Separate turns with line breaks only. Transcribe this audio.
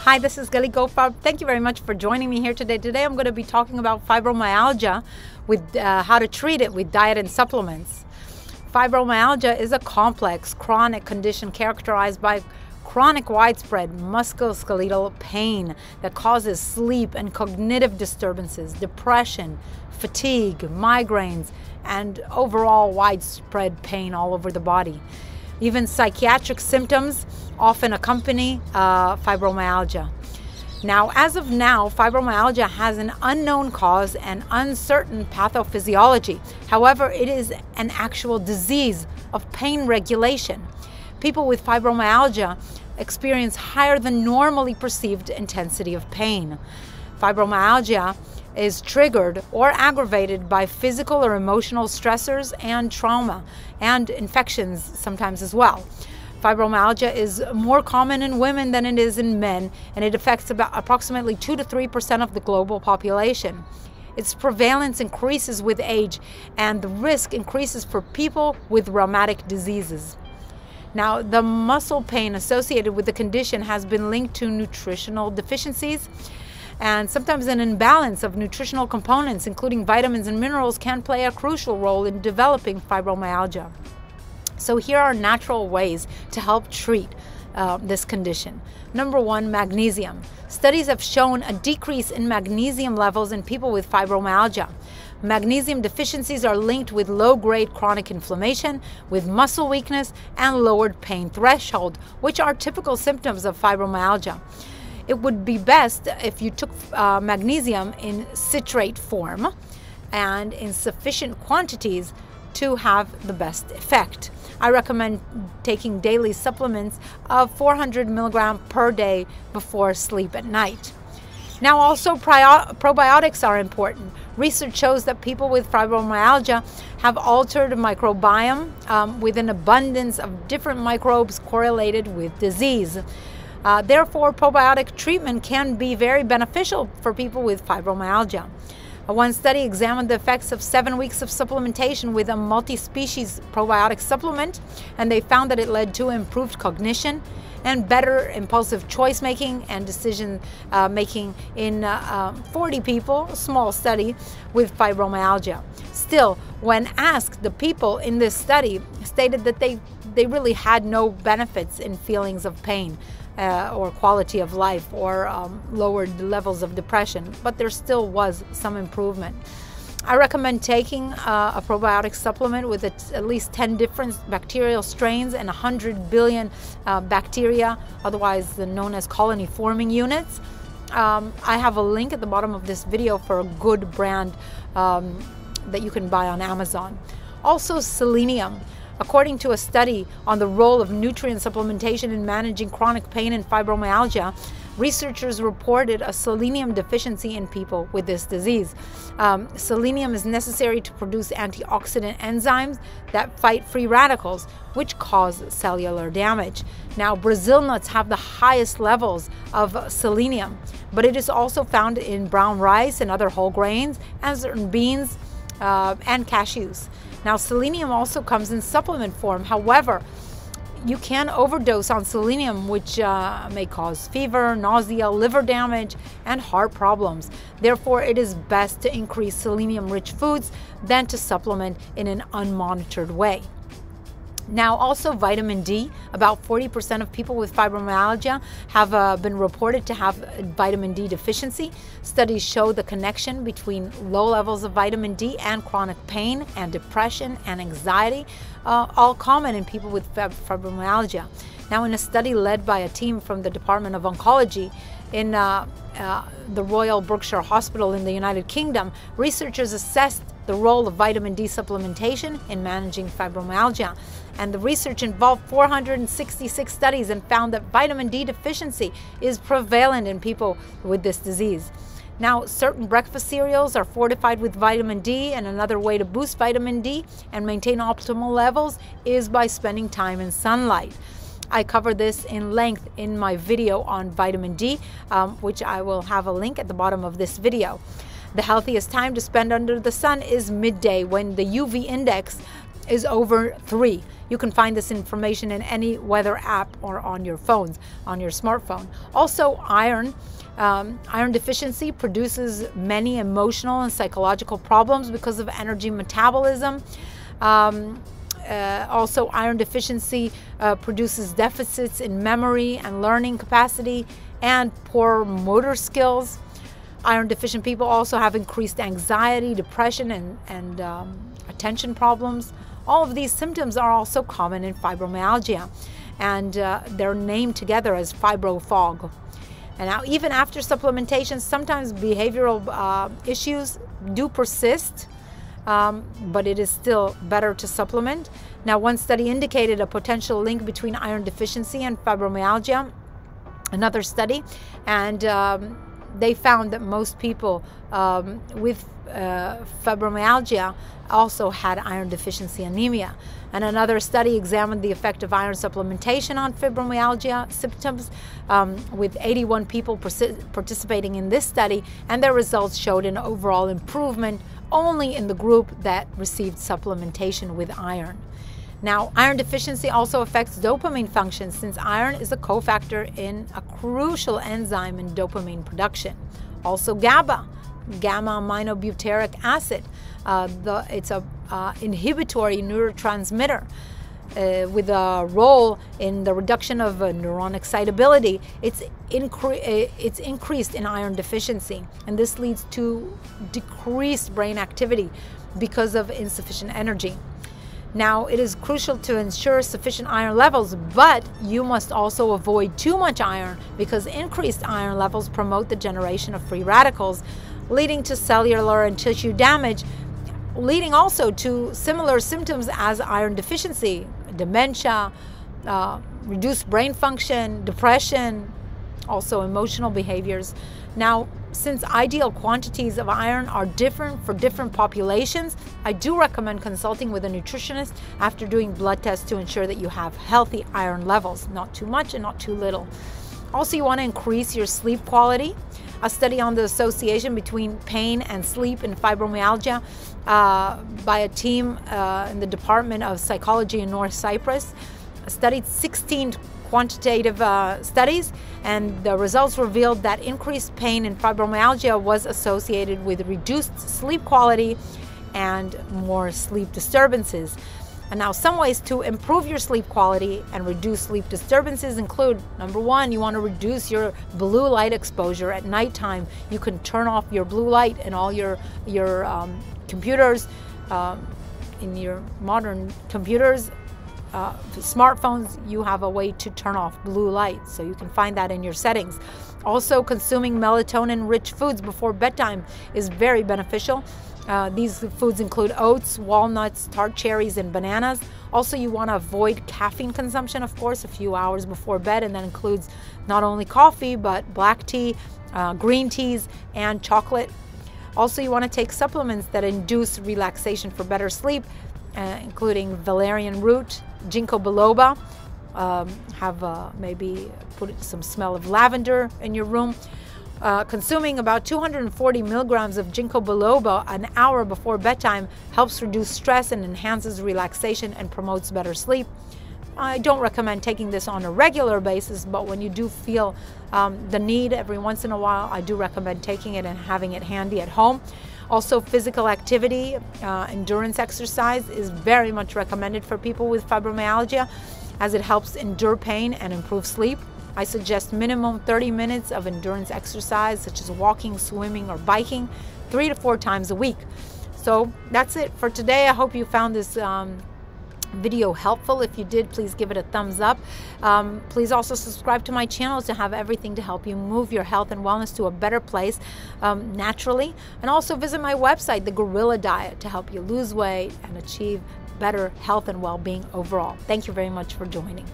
Hi, this is Galit Goldfarb. Thank you very much for joining me here today. Today I'm going to be talking about fibromyalgia with how to treat it with diet and supplements. Fibromyalgia is a complex chronic condition characterized by chronic widespread musculoskeletal pain that causes sleep and cognitive disturbances, depression, fatigue, migraines, and overall widespread pain all over the body. Even psychiatric symptoms often accompany fibromyalgia. Now, as of now, fibromyalgia has an unknown cause and uncertain pathophysiology. However, it is an actual disease of pain regulation. People with fibromyalgia experience higher than normally perceived intensity of pain. Fibromyalgia is triggered or aggravated by physical or emotional stressors and trauma and infections sometimes as well. Fibromyalgia is more common in women than it is in men, and it affects about approximately 2 to 3% of the global population. Its prevalence increases with age, and the risk increases for people with rheumatic diseases. Now, the muscle pain associated with the condition has been linked to nutritional deficiencies, and sometimes an imbalance of nutritional components, including vitamins and minerals, can play a crucial role in developing fibromyalgia. So here are natural ways to help treat this condition. Number one, magnesium. Studies have shown a decrease in magnesium levels in people with fibromyalgia. Magnesium deficiencies are linked with low-grade chronic inflammation, with muscle weakness, and lowered pain threshold, which are typical symptoms of fibromyalgia. It would be best if you took magnesium in citrate form and in sufficient quantities to have the best effect. I recommend taking daily supplements of 400 milligrams per day before sleep at night. Now, also probiotics are important. Research shows that people with fibromyalgia have altered microbiome with an abundance of different microbes correlated with disease. Therefore, probiotic treatment can be very beneficial for people with fibromyalgia. One study examined the effects of 7 weeks of supplementation with a multi-species probiotic supplement, and they found that it led to improved cognition and better impulsive choice making and decision making in 40 people, a small study, with fibromyalgia. Still, when asked, the people in this study stated that they really had no benefits in feelings of pain or quality of life or lowered levels of depression, but there still was some improvement. I recommend taking a probiotic supplement with at least 10 different bacterial strains and 100 billion bacteria, otherwise known as colony forming units. I have a link at the bottom of this video for a good brand that you can buy on Amazon. Also, selenium. According to a study on the role of nutrient supplementation in managing chronic pain and fibromyalgia, researchers reported a selenium deficiency in people with this disease. Selenium is necessary to produce antioxidant enzymes that fight free radicals, which cause cellular damage. Now, Brazil nuts have the highest levels of selenium, but it is also found in brown rice and other whole grains, and certain beans and cashews. Now, selenium also comes in supplement form. However, you can overdose on selenium, which may cause fever, nausea, liver damage, and heart problems. Therefore, it is best to increase selenium-rich foods than to supplement in an unmonitored way. Now, also vitamin D. About 40% of people with fibromyalgia have been reported to have vitamin D deficiency. Studies show the connection between low levels of vitamin D and chronic pain and depression and anxiety, all common in people with fibromyalgia. Now, in a study led by a team from the Department of Oncology in the Royal Berkshire Hospital in the United Kingdom, researchers assessed the role of vitamin D supplementation in managing fibromyalgia. And the research involved 466 studies and found that vitamin D deficiency is prevalent in people with this disease. Now, certain breakfast cereals are fortified with vitamin D, and another way to boost vitamin D and maintain optimal levels is by spending time in sunlight. I cover this in length in my video on vitamin D, which I will have a link at the bottom of this video. The healthiest time to spend under the sun is midday, when the UV index is over 3. You can find this information in any weather app or on your phones, on your smartphone. Also, iron. Iron deficiency produces many emotional and psychological problems because of energy metabolism. Also, iron deficiency produces deficits in memory and learning capacity and poor motor skills. Iron deficient people also have increased anxiety, depression, and attention problems. All of these symptoms are also common in fibromyalgia, and they're named together as fibro fog. And now, even after supplementation, sometimes behavioral issues do persist, but it is still better to supplement. Now, one study indicated a potential link between iron deficiency and fibromyalgia, another study, and they found that most people with fibromyalgia also had iron deficiency anemia. And another study examined the effect of iron supplementation on fibromyalgia symptoms with 81 people participating in this study, and their results showed an overall improvement only in the group that received supplementation with iron. Now, iron deficiency also affects dopamine function, since iron is a cofactor in a crucial enzyme in dopamine production. Also, GABA, gamma-aminobutyric acid. It's a inhibitory neurotransmitter with a role in the reduction of neuron excitability. It's increased in iron deficiency, and this leads to decreased brain activity because of insufficient energy. Now, it is crucial to ensure sufficient iron levels, but you must also avoid too much iron, because increased iron levels promote the generation of free radicals, leading to cellular and tissue damage, leading also to similar symptoms as iron deficiency: dementia, reduced brain function, depression, also emotional behaviors. Now, since ideal quantities of iron are different for different populations, I do recommend consulting with a nutritionist after doing blood tests to ensure that you have healthy iron levels, not too much and not too little. Also, you want to increase your sleep quality. A study on the association between pain and sleep in fibromyalgia by a team in the Department of Psychology in North Cyprus studied 16 quantitative studies, and the results revealed that increased pain in fibromyalgia was associated with reduced sleep quality and more sleep disturbances. And now, some ways to improve your sleep quality and reduce sleep disturbances include: number one, you want to reduce your blue light exposure at nighttime. You can turn off your blue light in all your computers, in your modern computers, smartphones. You have a way to turn off blue light, so you can find that in your settings. Also, consuming melatonin-rich foods before bedtime is very beneficial. These foods include oats, walnuts, tart, cherries, and bananas. Also, you want to avoid caffeine consumption, of course, a few hours before bed, and that includes not only coffee, but black tea, green teas, and chocolate. Also, you want to take supplements that induce relaxation for better sleep, including valerian root, Ginkgo Biloba. Maybe put some smell of lavender in your room. Consuming about 240 milligrams of Ginkgo Biloba an hour before bedtime helps reduce stress and enhances relaxation and promotes better sleep. I don't recommend taking this on a regular basis, but when you do feel the need every once in a while, I do recommend taking it and having it handy at home. Also, physical activity, endurance exercise is very much recommended for people with fibromyalgia, as it helps endure pain and improve sleep. I suggest minimum 30 minutes of endurance exercise, such as walking, swimming, or biking, 3 to 4 times a week. So that's it for today. I hope you found this video helpful. If you did, please give it a thumbs up. Please also subscribe to my channel to have everything to help you move your health and wellness to a better place naturally. And also visit my website, The Gorilla Diet, to help you lose weight and achieve better health and well-being overall. Thank you very much for joining.